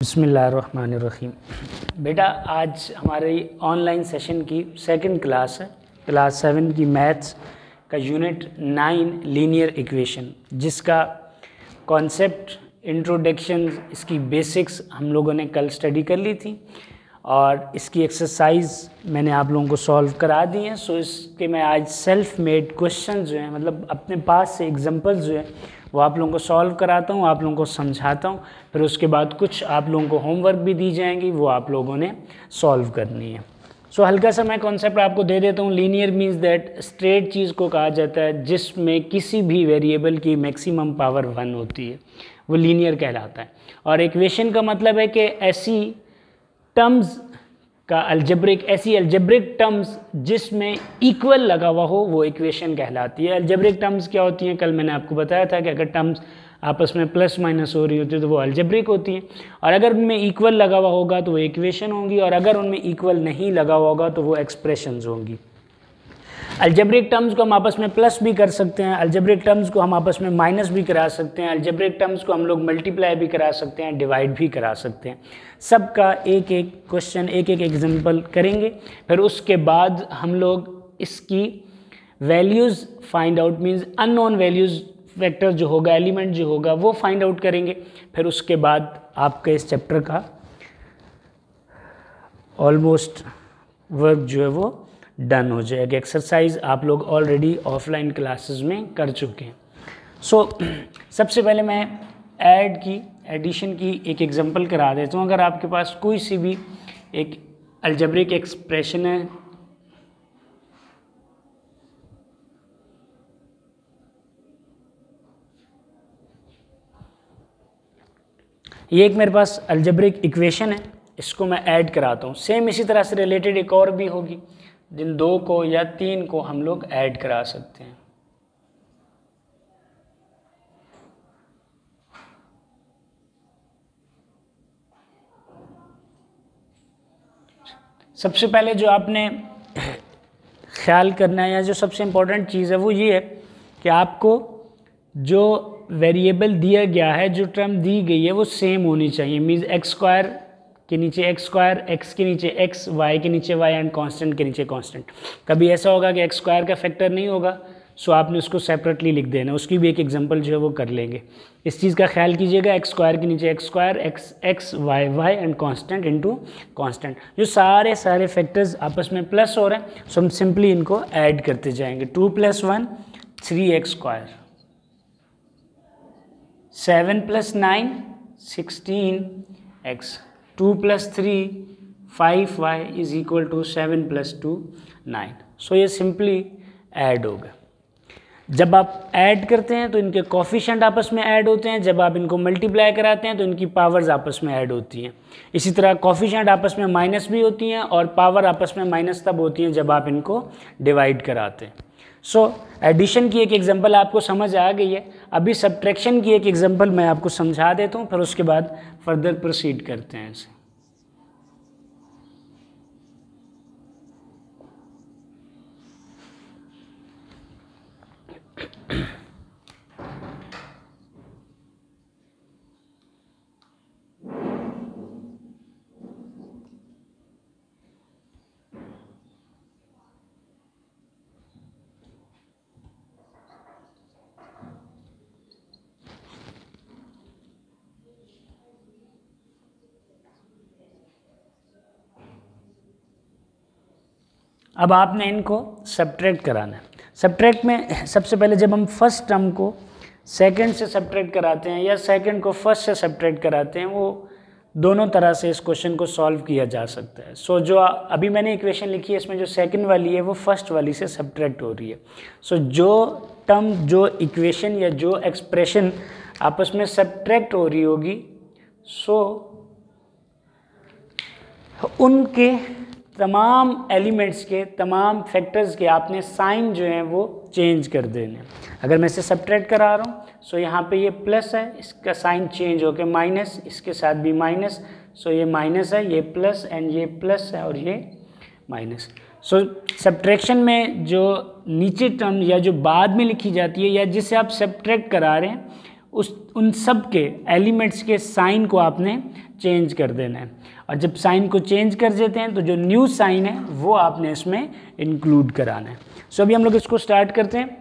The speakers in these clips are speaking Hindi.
बिस्मिल्लाहिर्रहमानिर्रहीम। बेटा आज हमारी ऑनलाइन सेशन की सेकंड क्लास है, क्लास 7 की मैथ्स का यूनिट 9 लीनियर इक्वेशन, जिसका कॉन्सेप्ट इंट्रोडक्शन, इसकी बेसिक्स हम लोगों ने कल स्टडी कर ली थी और इसकी एक्सरसाइज मैंने आप लोगों को सॉल्व करा दी हैं। सो इसके मैं आज सेल्फ मेड क्वेश्चन जो हैं, मतलब अपने पास से एग्जांपल्स जो हैं वो आप लोगों को सॉल्व कराता हूँ, आप लोगों को समझाता हूँ। फिर उसके बाद कुछ आप लोगों को होमवर्क भी दी जाएंगी, वो आप लोगों ने सॉल्व करनी है। सो हल्का सा मैं कॉन्सेप्ट आपको दे देता हूँ। लीनियर मीन्स दैट स्ट्रेट चीज़ को कहा जाता है जिसमें किसी भी वेरिएबल की मैक्सिमम पावर 1 होती है, वो लीनियर कहलाता है। और इक्वेशन का मतलब है कि ऐसी टर्म्स का अलजेब्रिक, ऐसी अलजेब्रिक टर्म्स जिसमें इक्वल लगा हुआ हो, वो इक्वेशन कहलाती है। अलजेब्रिक टर्म्स क्या होती हैं? कल मैंने आपको बताया था कि अगर टर्म्स आपस में प्लस माइनस हो रही होती है तो वो अलजेब्रिक होती हैं, और अगर उनमें इक्वल लगा हुआ होगा तो वो इक्वेशन होंगी, और अगर उनमें इक्वल नहीं लगा हुआ होगा तो वो एक्सप्रेशंस होंगी। अलजेब्रिक टर्म्स को हम आपस में प्लस भी कर सकते हैं, अलजेब्रिक टर्म्स को हम आपस में माइनस भी करा सकते हैं, अलजेब्रिक टर्म्स को हम लोग मल्टीप्लाई भी करा सकते हैं, डिवाइड भी करा सकते हैं। सबका एक एक क्वेश्चन, एक एक एग्जांपल करेंगे। फिर उसके बाद हम लोग इसकी values find out, means unknown values, vector जो होगा, एलिमेंट जो होगा, वो फाइंड आउट करेंगे। फिर उसके बाद आपका इस चैप्टर का ऑलमोस्ट वर्क जो है वो डन हो जाएगा। एक्सरसाइज आप लोग ऑलरेडी ऑफलाइन क्लासेस में कर चुके हैं। सो सबसे पहले मैं एडिशन की एक एग्जांपल करा देता हूँ। अगर आपके पास कोई सी भी एक अलजेब्रिक एक्सप्रेशन है, ये एक मेरे पास अलजेब्रिक इक्वेशन है, इसको मैं ऐड कराता हूँ। सेम इसी तरह से रिलेटेड एक और भी होगी, जिन दो को या तीन को हम लोग ऐड करा सकते हैं। सबसे पहले जो आपने ख्याल करना है, या जो सबसे इम्पोर्टेंट चीज़ है, वो ये है कि आपको जो वेरिएबल दिया गया है, जो टर्म दी गई है, वो सेम होनी चाहिए। मीन्स एक्स स्क्वायर के नीचे एक्स स्क्वायर, एक्स के नीचे एक्स, वाई के नीचे वाई, एंड कांस्टेंट के नीचे कांस्टेंट। कभी ऐसा होगा कि एक्स स्क्वायर का फैक्टर नहीं होगा, सो आपने उसको सेपरेटली लिख देना। उसकी भी एक एग्जांपल जो है वो कर लेंगे। इस चीज़ का ख्याल कीजिएगा, एक्स स्क्वायर के नीचे x square, x x, y y, and constant into constant. जो सारे फैक्टर्स आपस में प्लस हो रहे हैं, सो हम सिंपली इनको ऐड करते जाएंगे। 2 + 1 3x स्क्वायर, 7 + 9 16x, 2 + 3 5y = 7 + 2 9। सो ये सिंपली ऐड होगा। जब आप ऐड करते हैं तो इनके कोफिशिएंट आपस में ऐड होते हैं, जब आप इनको मल्टीप्लाई कराते हैं तो इनकी पावर्स आपस में ऐड होती हैं। इसी तरह कोफिशिएंट आपस में माइनस भी होती हैं, और पावर आपस में माइनस तब होती हैं जब आप इनको डिवाइड कराते हैं। सो एडिशन की एक एग्जांपल आपको समझ आ गई है। अभी सब्ट्रैक्शन की एक एग्जांपल मैं आपको समझा देता हूँ, फिर उसके बाद फर्दर प्रोसीड करते हैं इसे। अब आपने इनको सब्ट्रैक्ट कराना है। सब्ट्रैक्ट में सबसे पहले जब हम फर्स्ट टर्म को सेकंड से सब्ट्रैक्ट कराते हैं, या सेकंड को फर्स्ट से सब्ट्रैक्ट कराते हैं, वो दोनों तरह से इस क्वेश्चन को सॉल्व किया जा सकता है। सो जो अभी मैंने इक्वेशन लिखी है, इसमें जो सेकंड वाली है वो फर्स्ट वाली से सब्ट्रैक्ट हो रही है। सो जो टर्म, जो इक्वेशन या जो एक्सप्रेशन आपस में सब्ट्रैक्ट हो रही होगी, सो उनके तमाम एलिमेंट्स के, तमाम फैक्टर्स के आपने साइन जो हैं वो चेंज कर देने। अगर मैं इसे सब्ट्रैक्ट करा रहा हूँ, सो यहाँ पे ये प्लस है, इसका साइन चेंज होकर माइनस, इसके साथ भी माइनस, सो ये माइनस है, ये प्लस, एंड ये प्लस है, और ये माइनस। सो सब्ट्रैक्शन में जो नीचे टर्म या जो बाद में लिखी जाती है, या जिसे आप सब्ट्रैक्ट करा रहे हैं, उन सब के एलिमेंट्स के साइन को आपने चेंज कर देना है, और जब साइन को चेंज कर देते हैं तो जो न्यू साइन है वो आपने इसमें इंक्लूड कराना है। सो अभी हम लोग इसको स्टार्ट करते हैं।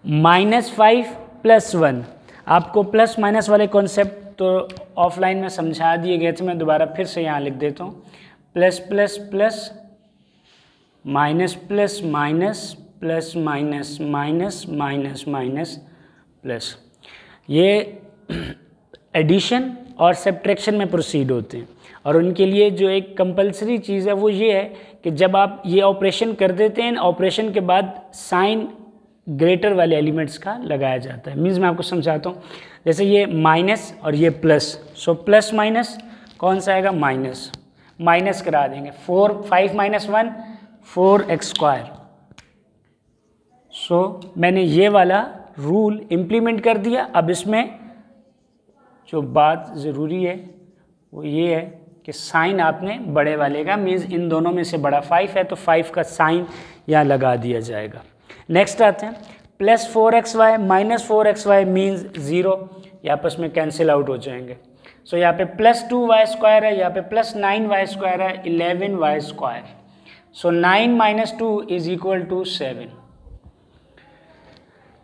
-5 + 1, आपको प्लस माइनस वाले कॉन्सेप्ट तो ऑफलाइन में समझा दिए गए थे, मैं दोबारा फिर से यहाँ लिख देता हूँ। Plus plus plus, minus plus minus, plus minus minus, minus minus plus, ये एडिशन और सब्ट्रैक्शन में प्रोसीड होते हैं। और उनके लिए जो एक कंपलसरी चीज़ है वो ये है कि जब आप ये ऑपरेशन कर देते हैं, ऑपरेशन के बाद साइन ग्रेटर वाले एलिमेंट्स का लगाया जाता है। मीन्स मैं आपको समझाता हूँ, जैसे ये माइनस और ये प्लस, सो प्लस माइनस कौन सा आएगा, माइनस, माइनस करा देंगे। 5 - 1 4x²। सो मैंने ये वाला रूल इम्प्लीमेंट कर दिया। अब इसमें जो बात ज़रूरी है वो ये है कि साइन आपने बड़े वाले का, मीन्स इन दोनों में से बड़ा 5 है तो 5 का साइन यहाँ लगा दिया जाएगा। नेक्स्ट आते हैं +4xy - 4xy मीन्स 0, ये आपस में कैंसिल आउट हो जाएंगे। सो यहाँ पे +2y² है, यहाँ पे +9y² है, 11y²। सो 9 - 2 = 7।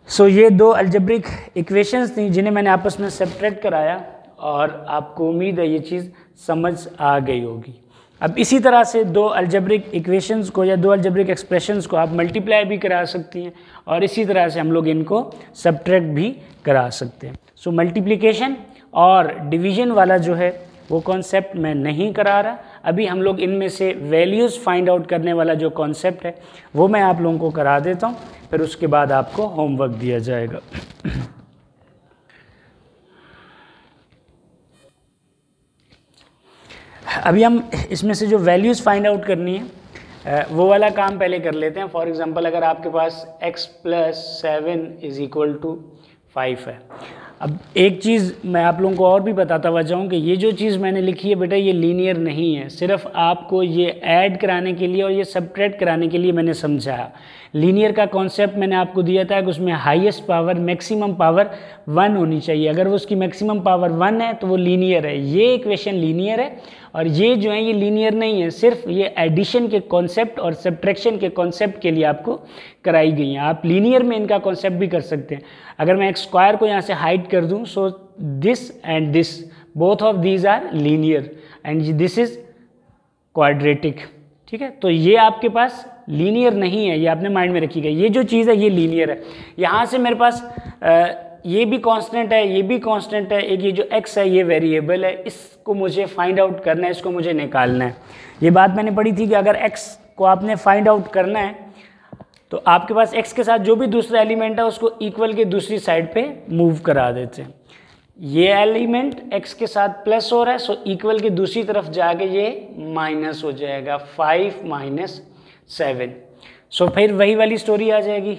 सो ये दो अलजेब्रिक इक्वेशंस थी जिन्हें मैंने आपस में सब्ट्रैक्ट कराया, और आपको उम्मीद है ये चीज़ समझ आ गई होगी। अब इसी तरह से दो अलजेब्रिक इक्वेशंस को या दो अलजेब्रिक एक्सप्रेशंस को आप मल्टीप्लाई भी करा सकती हैं, और इसी तरह से हम लोग इनको सब्ट्रैक्ट भी करा सकते हैं। सो मल्टीप्लिकेशन और डिवीजन वाला जो है वो कॉन्सेप्ट मैं नहीं करा रहा। अभी हम लोग इनमें से वैल्यूज़ फाइंड आउट करने वाला जो कॉन्सेप्ट है वो मैं आप लोगों को करा देता हूँ, फिर उसके बाद आपको होमवर्क दिया जाएगा। अभी हम इसमें से जो वैल्यूज़ फाइंड आउट करनी है वो वाला काम पहले कर लेते हैं। फॉर एग्जांपल अगर आपके पास x + 7 = 5 है। अब एक चीज़ मैं आप लोगों को और भी बताता हुआ जाऊँ कि ये जो चीज़ मैंने लिखी है बेटा ये लीनियर नहीं है, सिर्फ आपको ये ऐड कराने के लिए और ये सब्ट्रैक्ट कराने के लिए मैंने समझाया। लीनियर का कॉन्सेप्ट मैंने आपको दिया था कि उसमें हाईएस्ट पावर मैक्सिमम पावर 1 होनी चाहिए। अगर वो उसकी मैक्सिमम पावर 1 है तो वो लीनियर है। ये इक्वेशन लीनियर है, और ये जो है ये लीनियर नहीं है, सिर्फ ये एडिशन के कॉन्सेप्ट और सब्ट्रैक्शन के कॉन्सेप्ट के लिए आपको कराई गई हैं। आप लीनियर में इनका कॉन्सेप्ट भी कर सकते हैं। अगर मैं x² को यहाँ से हाइड कर दूँ, so this and this both of these are linear and this is quadratic. ठीक है, तो ये आपके पास लीनियर नहीं है, ये आपने माइंड में रखिएगा। ये जो चीज़ है ये लीनियर है। यहाँ से मेरे पास ये भी कांस्टेंट है, ये भी कांस्टेंट है, एक ये जो x है ये वेरिएबल है, इसको मुझे फाइंड आउट करना है, इसको मुझे निकालना है। ये बात मैंने पढ़ी थी कि अगर x को आपने फाइंड आउट करना है तो आपके पास x के साथ जो भी दूसरा एलिमेंट है उसको इक्वल के दूसरी साइड पे मूव करा देते हैं। ये एलिमेंट x के साथ प्लस हो रहा है, सो इक्वल के दूसरी तरफ जाके ये माइनस हो जाएगा, 5 - 7। सो फिर वही वाली स्टोरी आ जाएगी,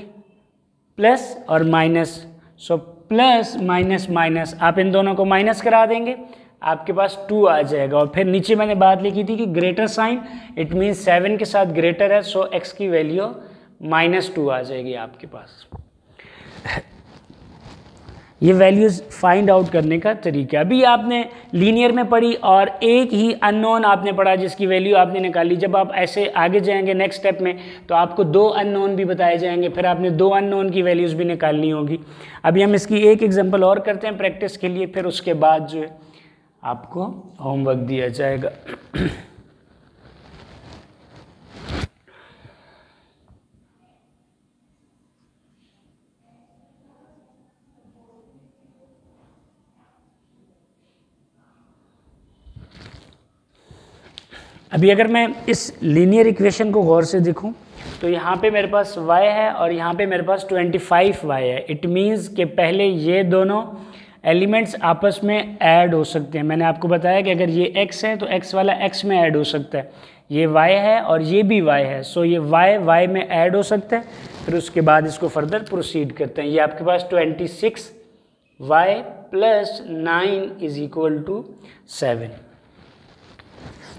प्लस और minus. So plus minus minus, आप इन दोनों को माइनस करा देंगे, आपके पास 2 आ जाएगा। और फिर नीचे मैंने बात लिखी थी कि ग्रेटर साइन, इट मीन्स 7 के साथ ग्रेटर है, सो x की वैल्यू -2 आ जाएगी आपके पास। ये वैल्यूज़ फाइंड आउट करने का तरीका। अभी आपने लीनियर में पढ़ी और एक ही अननोन आपने पढ़ा जिसकी वैल्यू आपने निकाली। जब आप ऐसे आगे जाएंगे नेक्स्ट स्टेप में तो आपको 2 अननोन भी बताए जाएंगे, फिर आपने 2 अननोन की वैल्यूज़ भी निकालनी होगी। अभी हम इसकी एक एग्जांपल और करते हैं प्रैक्टिस के लिए, फिर उसके बाद जो है आपको होमवर्क दिया जाएगा। अभी अगर मैं इस लीनियर इक्वेशन को गौर से देखूं तो यहाँ पे मेरे पास y है और यहाँ पे मेरे पास 25y है। इट मीन्स कि पहले ये दोनों एलिमेंट्स आपस में ऐड हो सकते हैं। मैंने आपको बताया कि अगर ये x है तो x वाला x में ऐड हो सकता है, ये y है और ये भी y है, सो ये y में ऐड हो सकता है। फिर उसके बाद इसको फर्दर प्रोसीड करते हैं। ये आपके पास 26y + 9 = 7।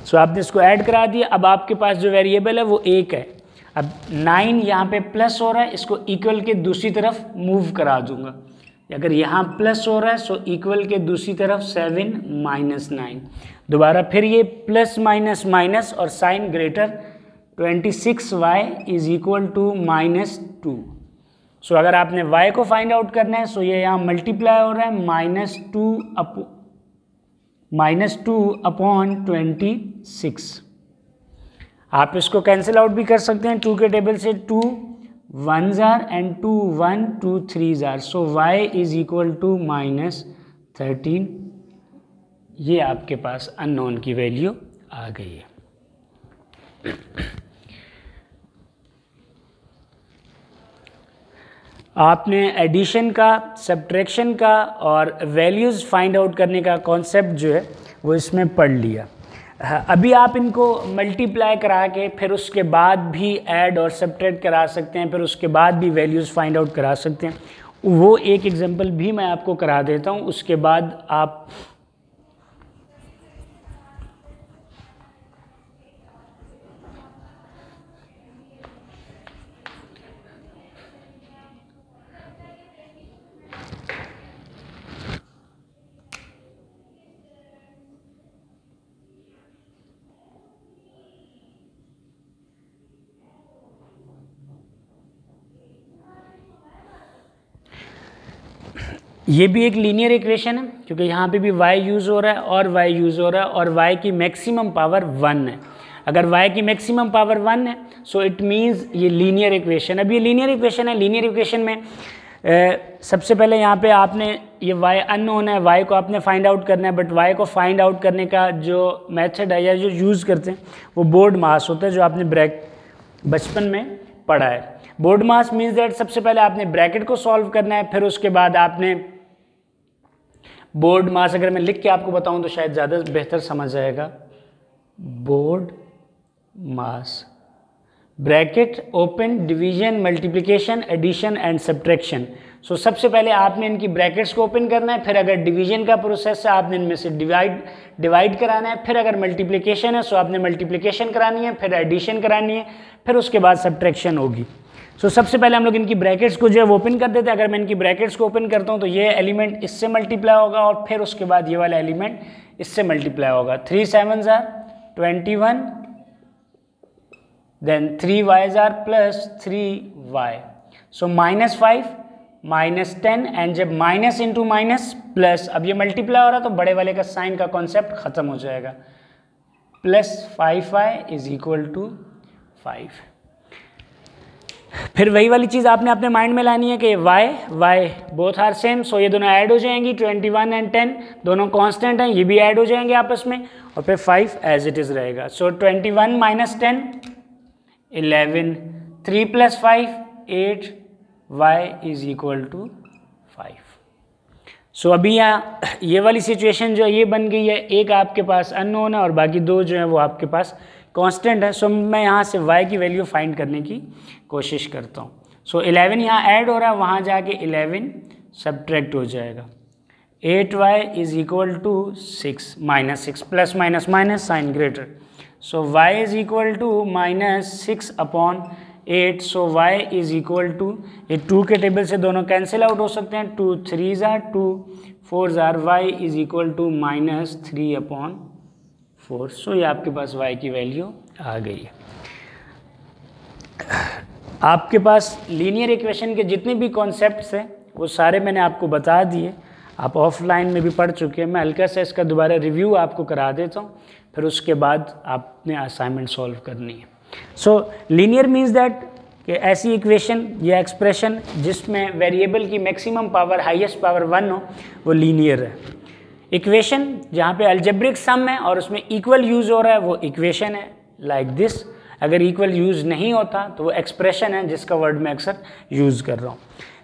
सो आपने इसको ऐड करा दिया। अब आपके पास जो वेरिएबल है वो 1 है। अब 9 यहाँ पे प्लस हो रहा है, इसको इक्वल के दूसरी तरफ मूव करा दूंगा, अगर यहाँ प्लस हो रहा है सो इक्वल के दूसरी तरफ 7 माइनस 9, दोबारा फिर ये प्लस माइनस माइनस और sign greater, 26y is equal to -2। So अगर आपने y को फाइंड आउट करना है सो ये यहाँ मल्टीप्लाई हो रहा है -2/26। आप इसको कैंसिल आउट भी कर सकते हैं 2 के टेबल से, 2 1s are and 2 1 2 3s are, so y is equal to -13। ये आपके पास अननोन की वैल्यू आ गई है। आपने एडिशन का, सब्ट्रैक्शन का और वैल्यूज़ फाइंड आउट करने का कॉन्सेप्ट जो है वो इसमें पढ़ लिया। अभी आप इनको मल्टीप्लाई करा के फिर उसके बाद भी ऐड और सब्ट्रैक्ट करा सकते हैं, फिर उसके बाद भी वैल्यूज़ फाइंड आउट करा सकते हैं। वो एक एग्जांपल भी मैं आपको करा देता हूँ, उसके बाद आप ये भी एक लीनियर इक्वेशन है क्योंकि यहाँ पे भी y यूज़ हो रहा है और y यूज़ हो रहा है और y की मैक्सिमम पावर 1 है। अगर y की मैक्सिमम पावर 1 है सो इट मीन्स ये लीनियर इक्वेशन। अब ये लीनियर इक्वेशन है, लीनियर इक्वेशन में सबसे पहले यहाँ पे आपने ये y अननोन है, y को आपने फाइंड आउट करना है, बट y को फाइंड आउट करने का जो मेथड है या जो यूज़ करते हैं वो बोर्ड मास होता है, जो आपने बचपन में पढ़ा है। बोर्ड मास मीन्स दैट सबसे पहले आपने ब्रैकेट को सॉल्व करना है, फिर उसके बाद आपने बोर्ड मास, अगर मैं लिख के आपको बताऊं तो शायद ज़्यादा बेहतर समझ आएगा। BODMAS, bracket open, division, multiplication, addition and subtraction. So सबसे पहले आपने इनकी ब्रैकेट्स को ओपन करना है, फिर अगर डिवीजन का प्रोसेस है आपने इनमें से डिवाइड कराना है, फिर अगर मल्टीप्लिकेशन है सो आपने मल्टीप्लिकेशन करानी है, फिर एडिशन करानी है, फिर उसके बाद सब्ट्रैक्शन होगी। सो सबसे पहले हम लोग इनकी ब्रैकेट्स को जो है वो ओपन कर देते हैं। अगर मैं इनकी ब्रैकेट्स को ओपन करता हूँ तो ये एलिमेंट इससे मल्टीप्लाई होगा और फिर उसके बाद ये वाला एलिमेंट इससे मल्टीप्लाई होगा। 3 7s are 21, then 3y are plus 3y, so -5 -10 and जब माइनस इंटू माइनस प्लस, अब ये मल्टीप्लाई हो रहा है तो बड़े वाले का साइन का कॉन्सेप्ट खत्म हो जाएगा, plus 5y is equal to 5। फिर वही वाली चीज़ आपने अपने माइंड में लानी है कि y बोथ आर सेम, सो ये दोनों ऐड हो जाएंगी, 21 एंड 10 दोनों कांस्टेंट हैं, ये भी ऐड हो जाएंगे आपस में, और फिर 5 एज इट इज़ रहेगा। So 21 minus 10 11, 3 plus 5 8, y is equal to 5। So अभी यहाँ ये वाली सिचुएशन जो ये बन गई है, एक आपके पास अननोन है और बाकी दो जो है वो आपके पास कांस्टेंट है। सो मैं यहाँ से y की वैल्यू फाइंड करने की कोशिश करता हूँ। सो 11 यहाँ ऐड हो रहा है, वहाँ जाके 11 सब्ट्रैक्ट हो जाएगा, 8y is equal to 6 -6 plus minus minus sign greater, so y is equal to -6/8, so y is equal to, ये 2 के टेबल से दोनों कैंसिल आउट हो सकते हैं, 2 3s are 2 4s are, y is equal to -3/4। So ये आपके पास y की वैल्यू आ गई है। आपके पास लीनियर इक्वेशन के जितने भी कॉन्सेप्ट्स हैं वो सारे मैंने आपको बता दिए, आप ऑफलाइन में भी पढ़ चुके हैं। मैं हल्का सा इसका दोबारा रिव्यू आपको करा देता हूँ, फिर उसके बाद आपने असाइनमेंट सॉल्व करनी है। सो लीनियर मीन्स दैट कि ऐसी इक्वेशन या एक्सप्रेशन जिसमें वेरिएबल की मैक्सिमम पावर हाईएस्ट पावर 1 हो वो लीनियर है। इक्वेशन जहाँ पे अलजेब्रिक सम है और उसमें इक्वल यूज़ हो रहा है वो इक्वेशन है, लाइक दिस। अगर इक्वल यूज़ नहीं होता तो वो एक्सप्रेशन है जिसका वर्ड मैं अक्सर यूज़ कर रहा हूँ।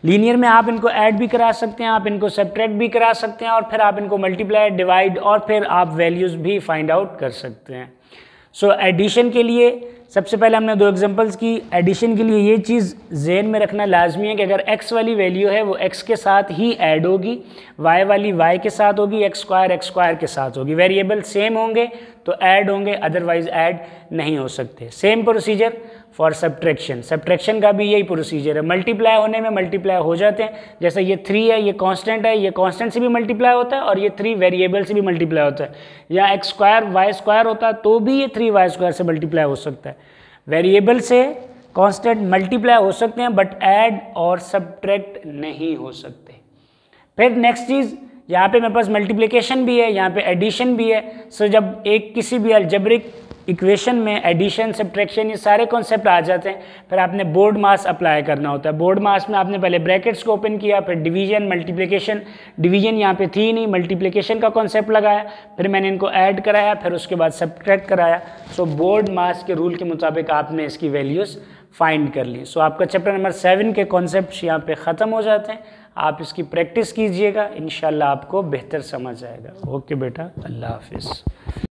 लीनियर में आप इनको ऐड भी करा सकते हैं, आप इनको सब्ट्रैक्ट भी करा सकते हैं, और फिर आप इनको मल्टीप्लाई, डिवाइड, और फिर आप वैल्यूज़ भी फाइंड आउट कर सकते हैं। सो एडिशन के लिए सबसे पहले हमने 2 एग्जांपल्स की। एडिशन के लिए ये चीज़ ज़हन में रखना लाजमी है कि अगर x वाली वैल्यू है वो x के साथ ही ऐड होगी, y वाली y के साथ होगी, x स्क्वायर के साथ होगी। वेरिएबल सेम होंगे तो ऐड होंगे, अदरवाइज ऐड नहीं हो सकते। Same procedure for subtraction. Subtraction का भी यही प्रोसीजर है, मल्टीप्लाई होने में मल्टीप्लाई हो जाते हैं। जैसे ये 3 है, ये कांस्टेंट है, ये कांस्टेंट से भी मल्टीप्लाई होता है और ये 3 वेरिएबल से भी मल्टीप्लाई होता है। या x स्क्वायर वाई स्क्वायर होता है तो भी ये 3y स्क्वायर से मल्टीप्लाई हो सकता है। वेरिएबल से कांस्टेंट मल्टीप्लाई हो सकते हैं बट ऐड और सब्ट्रैक्ट नहीं हो सकते। फिर नेक्स्ट चीज़, यहाँ पे मेरे पास मल्टीप्लिकेशन भी है, यहाँ पे एडिशन भी है। सो जब एक किसी भी अलजेब्रिक इक्वेशन में एडिशन, सब्ट्रैक्शन, ये सारे कॉन्सेप्ट आ जाते हैं, फिर आपने बोर्ड मास अप्लाई करना होता है। बोर्ड मास में आपने पहले ब्रैकेट्स को ओपन किया, फिर डिवीजन, मल्टीप्लिकेशन, डिवीजन यहाँ पे थी नहीं, मल्टीप्लिकेशन का कॉन्सेप्ट लगाया, फिर मैंने इनको ऐड कराया, फिर उसके बाद सब्ट्रैक्ट कराया। सो बोर्ड मास के रूल के मुताबिक आपने इसकी वैल्यूज़ फाइंड कर ली। सो आपका चैप्टर नंबर 7 के कॉन्सेप्ट यहाँ पे ख़त्म हो जाते हैं। आप इसकी प्रैक्टिस कीजिएगा, इंशाल्लाह आपको बेहतर समझ आएगा। ओके बेटा, अल्लाह हाफिज़।